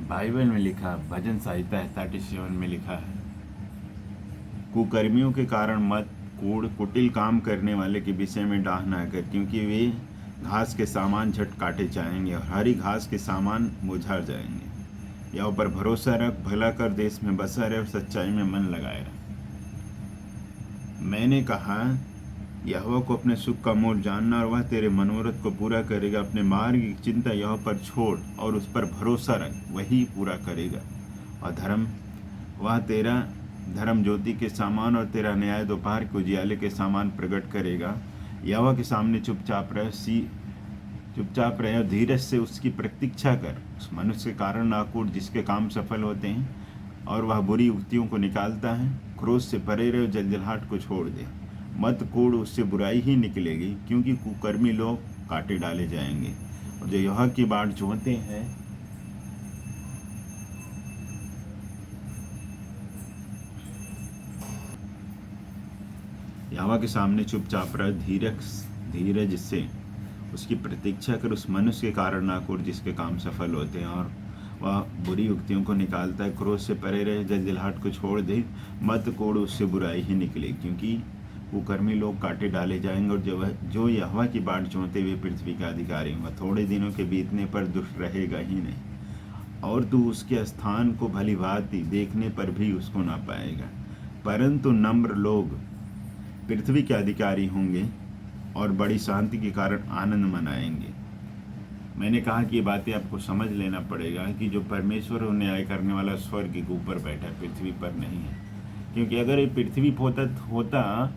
Bible में लिखा, भजन संहिता 37 में लिखा है, कुकर्मियों के कारण मत कूड़, कुटिल काम करने वाले के विषय में डाह ना कर, क्योंकि वे घास के सामान झट काटे जाएंगे और हरी घास के सामान मुरझा जाएंगे। यहोवा पर भरोसा रख, भला कर, देश में बसा रहे और सच्चाई में मन लगाए रह। मैंने कहा, यहोवा को अपने सुख का मोल जानना और वह तेरे मनोरथ को पूरा करेगा। अपने मार्ग की चिंता यहोवा पर छोड़ और उस पर भरोसा रख, वही पूरा करेगा। और वह तेरा धर्म ज्योति के समान और तेरा न्याय दोपहर के उजियाले के समान प्रकट करेगा। यहोवा के सामने चुपचाप रहे और धीरज से उसकी प्रतीक्षा कर। उस मनुष्य के कारण ना कूट जिसके काम सफल होते हैं, और वह बुरी युक्तियों को निकालता है। क्रोध से परे रहे और जलजलाहट को छोड़ दे। मत कूड़, उससे बुराई ही निकलेगी, क्योंकि कुकर्मी लोग काटे डाले जाएंगे। और जो यहोवा की बाट जोहते हैं यहोवा के सामने चुपचाप रह, धीरज से उसकी प्रतीक्षा कर। उस मनुष्य के कारण ना कूड़ जिसके काम सफल होते हैं, और वह बुरी युक्तियों को निकालता है। क्रोध से परे रहे, जलजलाहट को छोड़ दे। मत कोड़, उससे बुराई ही निकले, क्योंकि कुकर्मी लोग काटे डाले जाएंगे। और जो यहोवा की बाट जोहते हुए पृथ्वी का अधिकारी, वह थोड़े दिनों के बीतने पर दुष्ट रहेगा ही नहीं, और तू उसके स्थान को भली भांति देखने पर भी उसको ना पाएगा। परंतु नम्र लोग पृथ्वी के अधिकारी होंगे और बड़ी शांति के कारण आनंद मनाएंगे। मैंने कहा कि ये बातें आपको समझ लेना पड़ेगा कि जो परमेश्वर और न्याय करने वाला स्वर्ग के ऊपर बैठा है, पृथ्वी पर नहीं है। क्योंकि अगर ये पृथ्वी होता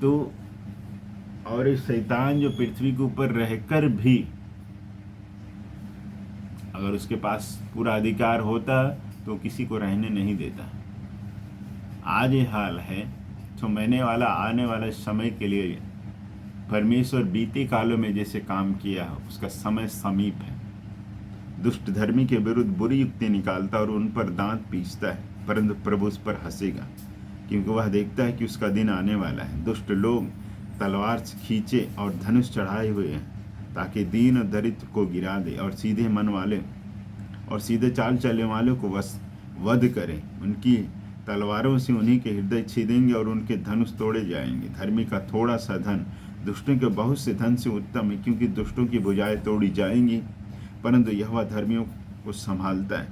तो, और इस शैतान जो पृथ्वी के ऊपर रहकर भी अगर उसके पास पूरा अधिकार होता तो किसी को रहने नहीं देता। आज ये हाल है, तो आने वाला समय के लिए परमेश्वर बीते कालों में जैसे काम किया है, उसका समय समीप है। दुष्ट धर्मी के विरुद्ध बुरी युक्ति निकालता और उन पर दांत पीसता है, परंतु प्रभु उस पर हंसेगा, क्योंकि वह देखता है कि उसका दिन आने वाला है। दुष्ट लोग तलवार खींचे और धनुष चढ़ाए हुए हैं, ताकि दीन और दरिद्र को गिरा दे और सीधे मन वाले और सीधे चाल चलने वालों को वध करें। उनकी तलवारों से उन्हीं के हृदय छीदेंगे और उनके धनुष तोड़े जाएंगे। धर्मी का थोड़ा सा धन दुष्टों के बहुत से धन से उत्तम है, क्योंकि दुष्टों की भुजाएं तोड़ी जाएंगी, परंतु यहोवा धर्मियों को संभालता है।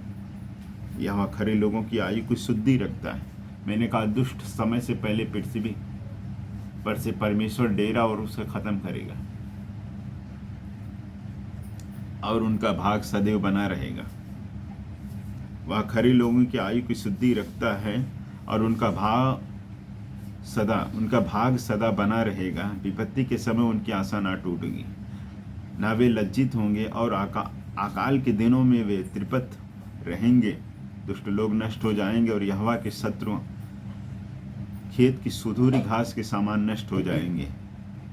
यहोवा खरे लोगों की आयु को शुद्धि रखता है। मैंने कहा, दुष्ट समय से पहले पृथ्वी पर से परमेश्वर डेरा और उसे खत्म करेगा, और उनका भाग सदैव बना रहेगा। वह खरे लोगों की आयु की शुद्धि रखता है, और उनका भाग सदा बना रहेगा। विपत्ति के समय उनकी आशा ना टूटेगी, ना वे लज्जित होंगे, और अकाल के दिनों में वे तृप्त रहेंगे। दुष्ट लोग नष्ट हो जाएंगे, और यहोवा के शत्रु खेत की सुधूरी घास के समान नष्ट हो जाएंगे।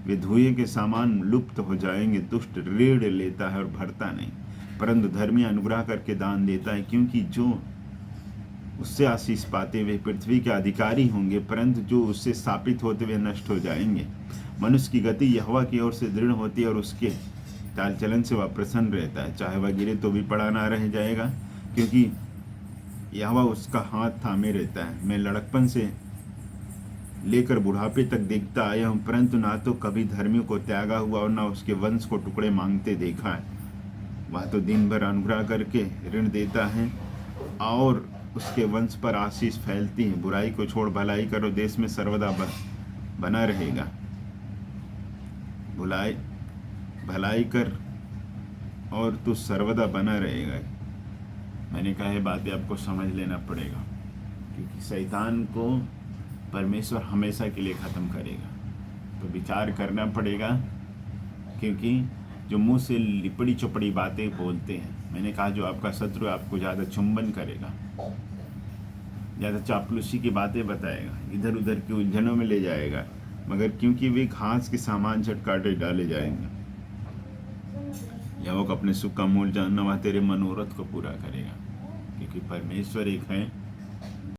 वे धुएं के समान लुप्त हो जाएंगे। दुष्ट ऋण लेता है और भरता नहीं, परंतु धर्मी अनुग्रह करके दान देता है, क्योंकि जो उससे आशीष पाते वे पृथ्वी के अधिकारी होंगे, परंतु जो उससे स्थापित होते हुए नष्ट हो जाएंगे। मनुष्य की गति यहोवा की ओर से दृढ़ होती है, और उसके चाल चलन से वह प्रसन्न रहता है। चाहे वह गिरे तो भी पड़ा ना रह जाएगा, क्योंकि यहोवा उसका हाथ थामे रहता है। मैं लड़कपन से लेकर बुढ़ापे तक देखता आया हूँ, परंतु ना तो कभी धर्मियों को त्यागा हुआ और ना उसके वंश को टुकड़े मांगते देखा है। वह तो दिन भर अनुग्रह करके ऋण देता है, और उसके वंश पर आशीष फैलती है। बुराई को छोड़ भलाई करो, देश में सर्वदा बना रहेगा। भलाई कर और तू सर्वदा बना रहेगा। मैंने कहा, ये बातें आपको समझ लेना पड़ेगा, क्योंकि शैतान को परमेश्वर हमेशा के लिए ख़त्म करेगा। तो विचार करना पड़ेगा, क्योंकि जो मुंह से लिपड़ी चुपड़ी बातें बोलते हैं, मैंने कहा, जो आपका शत्रु आपको ज़्यादा चुंबन करेगा, ज़्यादा चापलूसी की बातें बताएगा, इधर उधर की उलझनों में ले जाएगा, मगर क्योंकि वे घास के सामान झट काटे डाले जाएंगे। यहोवा को अपने सुख का मोल जानना, वह तेरे मनोरथ को पूरा करेगा, क्योंकि परमेश्वर एक है